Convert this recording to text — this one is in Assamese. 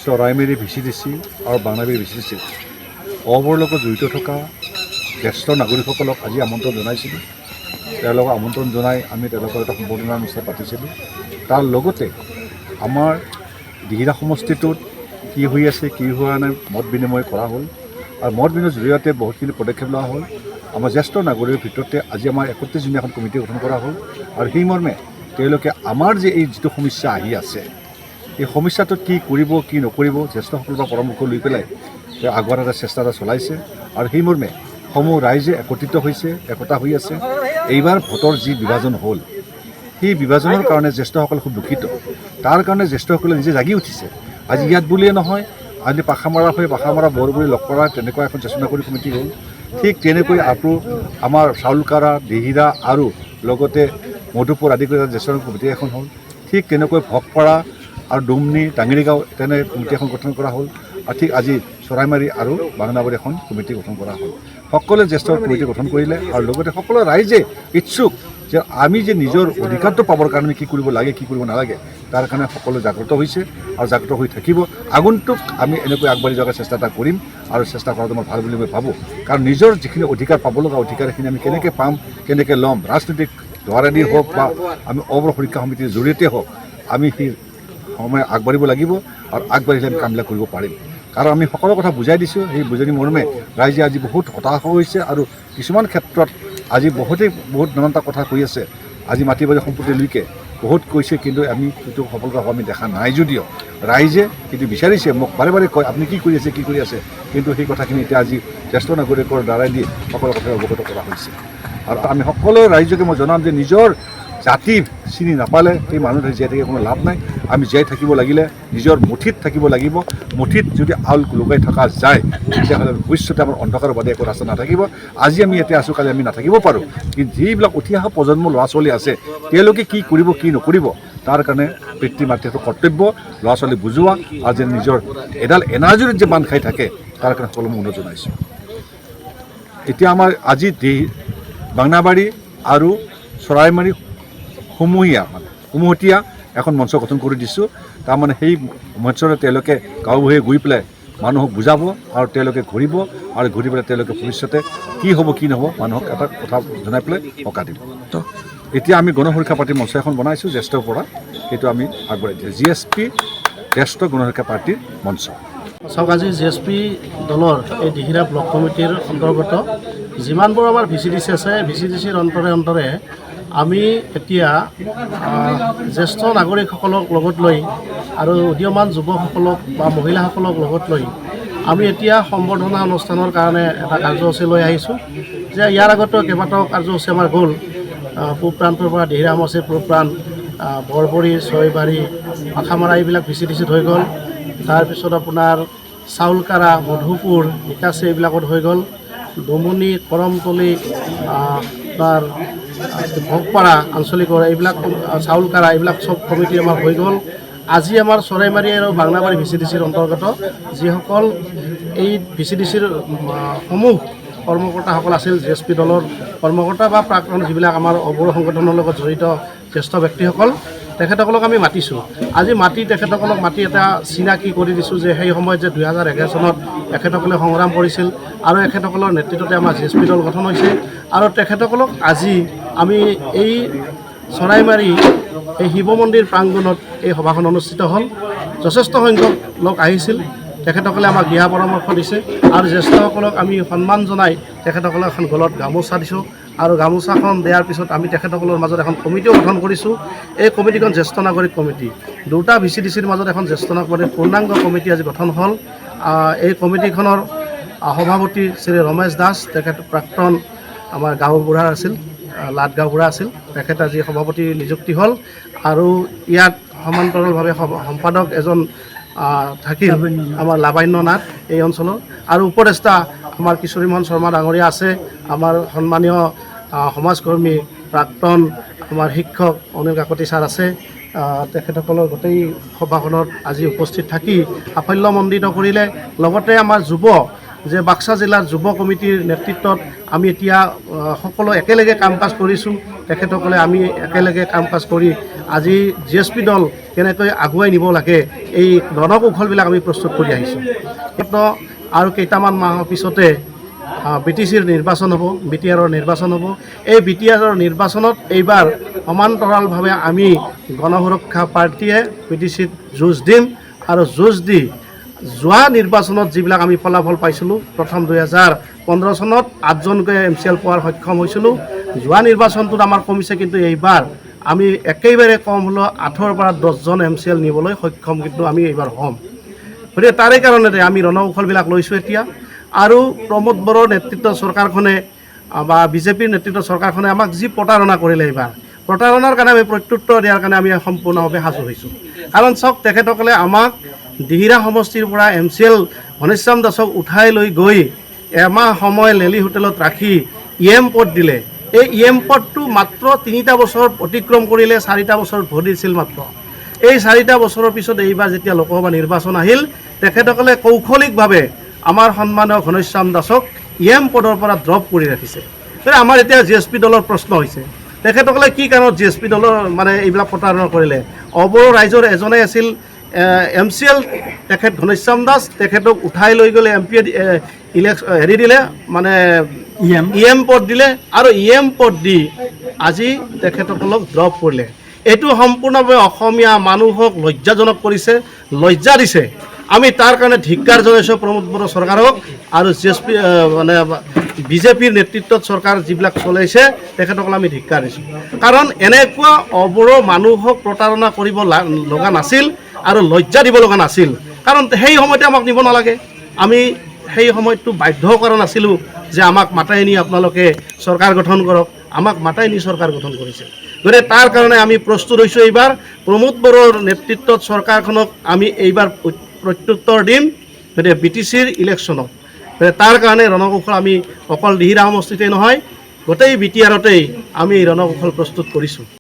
চৰাইমেৰী VCDC আৰু বাংলাবাৰী VCDC অবৰ লগত জড়িত থকা জ্যেষ্ঠ নাগৰিকসকলক আজি আমন্ত্ৰণ জনাইছিলোঁ। তেওঁলোকক আমন্ত্ৰণ জনাই আমি তেওঁলোকৰ এটা সম্বৰ্ধনা অনুষ্ঠান পাতিছিলোঁ। তাৰ লগতে আমাৰ দিহিৰা সমষ্টিটোত কি হৈ আছে কি হোৱা নাই মত বিনিময় কৰা হ'ল আৰু মত বিনিময়ৰ জৰিয়তে বহুতখিনি পদক্ষেপ লোৱা হ'ল। আমাৰ জ্যেষ্ঠ নাগৰিকৰ ভিতৰতে আজি আমাৰ 31জনীয়া এখন কমিটি গঠন কৰা হ'ল আৰু সেই মৰ্মে তেওঁলোকে আমাৰ যে এই যিটো সমস্যা আহি আছে এই সমস্যাটোত কি কৰিব কি নকৰিব জ্যেষ্ঠসকলৰ পৰা পৰামৰ্শ লৈ পেলাই তেওঁ আগবঢ়াৰ এটা চেষ্টা এটা চলাইছে আৰু সেই মৰ্মে সমূহ ৰাইজে একত্ৰিত হৈছে একতা হৈ আছে। এইবাৰ ভোটৰ যি বিভাজন হ'ল সেই বিভাজনৰ কাৰণে জ্যেষ্ঠসকল খুব দুখিত। তাৰ কাৰণে জ্যেষ্ঠসকলে নিজে জাগি উঠিছে। আজি ইয়াত বুলিয়ে নহয় আজি পাখামাৰা হৈ পাখামাৰা বৰগুৰি লগ কৰা তেনেকুৱা এখন জ্যেষ্ঠ নাগৰিক কমিটি হ'ল। ঠিক তেনেকৈ আকৌ আমাৰ চাউলকাৰা দিহিৰা আৰু লগতে মধুপুৰ আদি কৰি জ্যেষ্ঠ কমিটি এখন হ'ল। ঠিক তেনেকৈ ভকপাৰা আৰু ডুমনি টাঙিৰিগাঁও তেনে কমিটি এখন গঠন কৰা হ'ল আৰু ঠিক আজি চৰাইমাৰী আৰু বাংলাবাৰী এখন কমিটি গঠন কৰা হ'ল। সকলোৱে জ্যেষ্ঠ কমিটি গঠন কৰিলে আৰু লগতে সকলো ৰাইজে ইচ্ছুক যে আমি যে নিজৰ অধিকাৰটো পাবৰ কাৰণে কি কৰিব লাগে কি কৰিব নালাগে তাৰ কাৰণে সকলো জাগ্ৰত হৈছে আৰু জাগ্ৰত হৈ থাকিব। আগন্তুক আমি এনেকৈ আগবাঢ়ি যোৱাৰ চেষ্টা এটা কৰিম আৰু চেষ্টা কৰাটো মই ভাল বুলি মই ভাবোঁ। কাৰণ নিজৰ যিখিনি অধিকাৰ পাব লগা অধিকাৰখিনি আমি কেনেকৈ পাম কেনেকৈ ল'ম ৰাজনৈতিক দ্বাৰেদি হওক বা আমি অবৰ সুৰক্ষা সমিতিৰ জৰিয়তে হওক আমি সেই সময় আগবাঢ়িব লাগিব আৰু আগবাঢ়িলে আমি কামবিলাক কৰিব পাৰিম। কাৰণ আমি সকলো কথা বুজাই দিছোঁ। সেই বুজনি মৰ্মে ৰাইজে আজি বহুত হতাশ হৈছে আৰু কিছুমান ক্ষেত্ৰত আজি বহুত নানানটা কথা কৈ আছে। আজি মাটি বাৰী সম্পত্তিলৈকে বহুত কৈছে কিন্তু আমি সেইটো সফলতা হোৱা আমি দেখা নাই যদিও ৰাইজে কিন্তু বিচাৰিছে মোক বাৰে বাৰে কয় আপুনি কি কৰি আছে কি কৰি আছে কিন্তু সেই কথাখিনি এতিয়া আজি জ্যেষ্ঠ নাগৰিকৰ দ্বাৰাই দি সকলো কথা অৱগত কৰা হৈছে। আৰু আমি সকলো ৰাইজকে মই জনাম যে নিজৰ জাতি চিনি নাপালে সেই মানুহ জীয়াই থাকি কোনো লাভ নাই। আমি জীয়াই থাকিব লাগিলে নিজৰ মুঠিত থাকিব লাগিব। মুঠিত যদি আউল লগাই থকা যায় তেতিয়াহ'লে ভৱিষ্যতে আমাৰ অন্ধকাৰৰ বাদে একো ৰাস্তা নাথাকিব। আজি আমি ইয়াতে আছোঁ কালি আমি নাথাকিব পাৰোঁ কিন্তু যিবিলাক উঠি অহা প্ৰজন্মৰ ল'ৰা ছোৱালী আছে তেওঁলোকে কি কৰিব কি নকৰিব তাৰ কাৰণে পিতৃ মাতৃহঁতৰ কৰ্তব্য ল'ৰা ছোৱালী বুজোৱা আৰু যে নিজৰ এডাল এনাজৰিত যে বান্ধ খাই থাকে তাৰ কাৰণে সকলো মই অনুৰোধ জনাইছোঁ। এতিয়া আমাৰ আজি বাংলাবাৰী আৰু চৰাইমাৰী সমূহীয়া এখন মঞ্চ গঠন কৰি দিছোঁ। তাৰমানে সেই মঞ্চৰে তেওঁলোকে গাঁও ভূঞে গৈ পেলাই মানুহক বুজাব আৰু তেওঁলোকে ঘূৰিব আৰু ঘূৰি পেলাই তেওঁলোকে ভৱিষ্যতে কি হ'ব কি নহ'ব মানুহক এটা কথা জনাই পেলাই সকাহ দিব। এতিয়া আমি গণসুৰক্ষা পাৰ্টীৰ মঞ্চ এখন বনাইছোঁ জ্যেষ্ঠৰ পৰা সেইটো আমি আগবঢ়াই দিছোঁ GSP জ্যেষ্ঠ গণসুৰক্ষা পাৰ্টীৰ মঞ্চ। চাওক আজি GSP দলৰ এই দিহিৰা ব্লক কমিটিৰ অন্তৰ্গত যিমানবোৰ আমাৰ VCDC আছে VCDCৰ অন্তৰে আমি এতিয়া জ্যেষ্ঠ নাগৰিকসকলক লগত লৈ আৰু উদীয়মান যুৱকসকলক বা মহিলাসকলক লগত লৈ আমি এতিয়া সম্বৰ্ধনা অনুষ্ঠানৰ কাৰণে এটা কাৰ্যসূচী লৈ আহিছোঁ। যে ইয়াৰ আগতেও কেইবাটাও কাৰ্যসূচী আমাৰ গ'ল। পূব প্ৰান্তৰ পৰা দিহিৰা সমষ্টিৰ পূব প্ৰান্ত বৰবৰী ছয়বাৰী পাখামাৰা এইবিলাক VCDCত হৈ গ'ল। তাৰপিছত আপোনাৰ চাউলকাৰা মধুপুৰ নিকাচি এইবিলাকত হৈ গ'ল। ডুমনি কৰমতলি আপোনাৰ ভকপাৰা আঞ্চলিকৰ এইবিলাক চাউলকাৰা এইবিলাক চব কমিটি আমাৰ হৈ গ'ল। আজি আমাৰ চৰাইমাৰী আৰু বাংলাবাৰী VCDCৰ অন্তৰ্গত যিসকল এই VCDCৰ সমূহ কৰ্মকৰ্তাসকল আছিল GSP দলৰ কৰ্মকৰ্তা বা প্ৰাক্তন যিবিলাক আমাৰ অবৰ সংগঠনৰ লগত জড়িত জ্যেষ্ঠ ব্যক্তিসকল তেখেতসকলক আমি মাতিছোঁ। আজি তেখেতসকলক মাতি এটা চিনাকি কৰি দিছোঁ যে সেই সময়ত যে 2011 চনত তেখেতসকলে সংগ্ৰাম কৰিছিল আৰু এখেতসকলৰ নেতৃত্বতে আমাৰ GSP দল গঠন হৈছে আৰু তেখেতসকলক আজি আমি এই চৰাইমাৰী এই শিৱ মন্দিৰ প্ৰাংগণত এই সভাখন অনুষ্ঠিত হ'ল। যথেষ্ট সংখ্যক লোক আহিছিল। তেখেতসকলে আমাক দিহা পৰামৰ্শ দিছে আৰু জ্যেষ্ঠসকলক আমি সন্মান জনাই তেখেতসকলক এখন গলত গামোচা দিছোঁ আৰু গামোচাখন দিয়াৰ পিছত আমি তেখেতসকলৰ মাজত এখন কমিটিও গঠন কৰিছোঁ। এই কমিটিখন জ্যেষ্ঠ নাগৰিক কমিটি। দুটা VCDCৰ মাজত এখন জ্যেষ্ঠ নাগৰিক পূৰ্ণাংগ কমিটি আজি গঠন হ'ল। এই কমিটিখনৰ সভাপতি শ্ৰী ৰমেশ দাস তেখেত প্ৰাক্তন আমাৰ গাঁওবুঢ়া আছিল লাট গাঁওবুঢ়া আছিল তেখেত আজি সভাপতি নিযুক্তি হ'ল আৰু ইয়াত সমান্তৰালভাৱে সম্পাদক এজন থাকিল আমাৰ লাভান্য নাথ এই অঞ্চলৰ আৰু উপদেষ্টা আমাৰ কিশোৰীমোহন শৰ্মা ডাঙৰীয়া আছে। আমাৰ সন্মানীয় সমাজকৰ্মী প্ৰাক্তন আমাৰ শিক্ষক অনিল কাকতি ছাৰ আছে। তেখেতসকলৰ গোটেই সভাখনত আজি উপস্থিত থাকি সাফল্যমণ্ডিত কৰিলে। লগতে আমাৰ যে বাক্সা জিলাৰ যুৱ কমিটিৰ নেতৃত্বত আমি এতিয়া সকলো একেলগে কাম কাজ কৰিছোঁ। তেখেতসকলে আমি একেলগে কাম কাজ কৰি আজি GSP দল কেনেকৈ আগুৱাই নিব লাগে এই ৰণকৌশলবিলাক আমি প্ৰস্তুত কৰি আহিছোঁ। আৰু কেইটামান মাহৰ পিছতে BTCৰ নিৰ্বাচন হ'ব, BTRৰ নিৰ্বাচন হ'ব। এই BTRৰ নিৰ্বাচনত এইবাৰ সমান্তৰালভাৱে আমি গণসুৰক্ষা পাৰ্টীয়ে BTCত যুঁজ দিম আৰু যুঁজ দি যোৱা নিৰ্বাচনত যিবিলাক আমি ফলাফল পাইছিলোঁ, প্ৰথম 2015 চনত 8জনকৈ MCL পোৱাৰ সক্ষম হৈছিলোঁ। যোৱা নিৰ্বাচনটোত আমাৰ কমিছে, কিন্তু এইবাৰ আমি একেবাৰে কম হ'লেও 8ৰ পৰা 10জন MCL নিবলৈ সক্ষম কিন্তু আমি এইবাৰ হ'ম। গতিকে তাৰে কাৰণতে আমি ৰণকৌশলবিলাক লৈছোঁ এতিয়া। আৰু প্ৰমোদ বড়োৰ নেতৃত্বৰ চৰকাৰখনে বা বিজেপিৰ নেতৃত্বৰ চৰকাৰখনে আমাক যি প্ৰতাৰণা কৰিলে, এইবাৰ প্ৰতাৰণাৰ কাৰণে আমি প্ৰত্যুত্তৰ দিয়াৰ কাৰণে আমি সম্পূৰ্ণভাৱে সাজু হৈছোঁ। কাৰণ চাওক, তেখেতসকলে আমাক দিহিৰা সমষ্টিৰ পৰা MCL ঘনশ্যাম দাসক উঠাই লৈ গৈ এমাহ সময় লেলি হোটেলত ৰাখি EM পদ দিলে। এই EM পদটো মাত্ৰ 3টা বছৰ অতিক্ৰম কৰিলে, 4টা বছৰ ভোট দিছিল মাত্ৰ। এই 4টা বছৰৰ পিছত এইবাৰ যেতিয়া লোকসভা নিৰ্বাচন আহিল, তেখেতসকলে কৌশলিকভাৱে আমাৰ সন্মানীয় ঘনশ্যাম দাসক EM পদৰ পৰা ড্ৰপ কৰি ৰাখিছে। গতিকে আমাৰ এতিয়া GSP দলৰ প্ৰশ্ন হৈছে, তেখেতসকলে কি কাৰণত GSP দলৰ মানে এইবিলাক প্ৰতাৰণা কৰিলে? অবড়ো ৰাইজৰ এজনে আছিল MCL, তেখেত ঘনশ্যাম দাস, তেখেতক উঠাই লৈ গ'লে MP হেৰি দিলে, মানে EM পদ দিলে আৰু EM পদ দি আজি তেখেতসকলক ড্ৰপ কৰিলে। এইটো সম্পূৰ্ণভাৱে অসমীয়া মানুহক লজ্জাজনক কৰিছে, লজ্জা দিছে। আমি তাৰ কাৰণে ধিক্কাৰ জনাইছোঁ প্ৰমোদ বড়ো চৰকাৰক আৰু GSP মানে বিজেপিৰ নেতৃত্বত চৰকাৰ যিবিলাক চলাইছে তেখেতসকলে আমি ধিক্কাৰ দিছোঁ। কাৰণ এনেকুৱা অবড়ো মানুহক প্ৰতাৰণা কৰিব লগা নাছিল আৰু লজ্জা দিব লগা নাছিল। কাৰণ সেই সময়তে আমাক নিব নালাগে, আমি সেই সময়টো বাধ্য কৰা নাছিলোঁ যে আমাক মাতাই নি আপোনালোকে চৰকাৰ গঠন কৰক। আমাক মাতাই নি চৰকাৰ গঠন কৰিছে। গতিকে তাৰ কাৰণে আমি প্ৰস্তুত হৈছোঁ। এইবাৰ প্ৰমোদ বড়োৰ নেতৃত্বত চৰকাৰখনক আমি এইবাৰ প্ৰত্যুত্তৰ দিম, গতিকে BTCৰ ইলেকশ্যনত। তাৰ কাৰণে ৰণকৌশল আমি অকল দিহিৰা সমষ্টিতেই নহয়, গোটেই BTRতেই আমি ৰণকৌশল প্ৰস্তুত কৰিছোঁ।